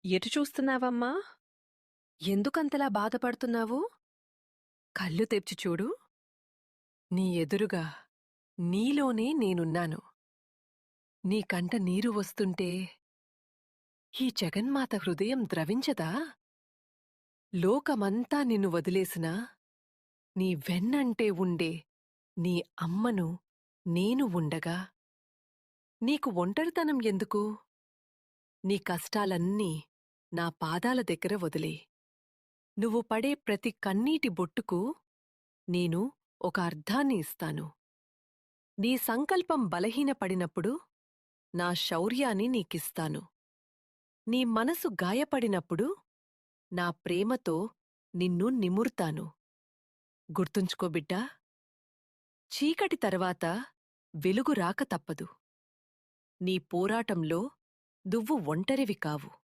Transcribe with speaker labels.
Speaker 1: ఎటు చూస్తున్నావమ్మా? ఎందుకంతలా బాధపడుతున్నావు? కళ్ళు తెరిచి చూడు. నీ ఎదురుగా, నీలోనే నేనున్నాను. నీ కంట నీరు వస్తుంటే, ఈ జగన్మాత హృదయం ద్రవించదా? లోకమంతా నిన్ను వదిలేసినా, నీ వెన్నంటే ఉండే నీ అమ్మను నేను ఉండగా, నీకు ఒంటరితనం ఎందుకు? నీ కష్టాలన్నీ నా పాదాల దగ్గర వదిలెయ్. నువ్వు పడే ప్రతి కన్నీటి బొట్టుకు నేను ఒక అర్థాన్ని ఇస్తాను. నీ సంకల్పం బలహీనపడినప్పుడు నా శౌర్యాన్ని నీకిస్తాను. నీ మనసు గాయపడినప్పుడు నా ప్రేమతో నిన్ను నిమురుతాను. గుర్తుంచుకో బిడ్డా, చీకటి తర్వాత వెలుగు రాక తప్పదు. నీ పోరాటంలో నువ్వు ఒంటరివి కావు.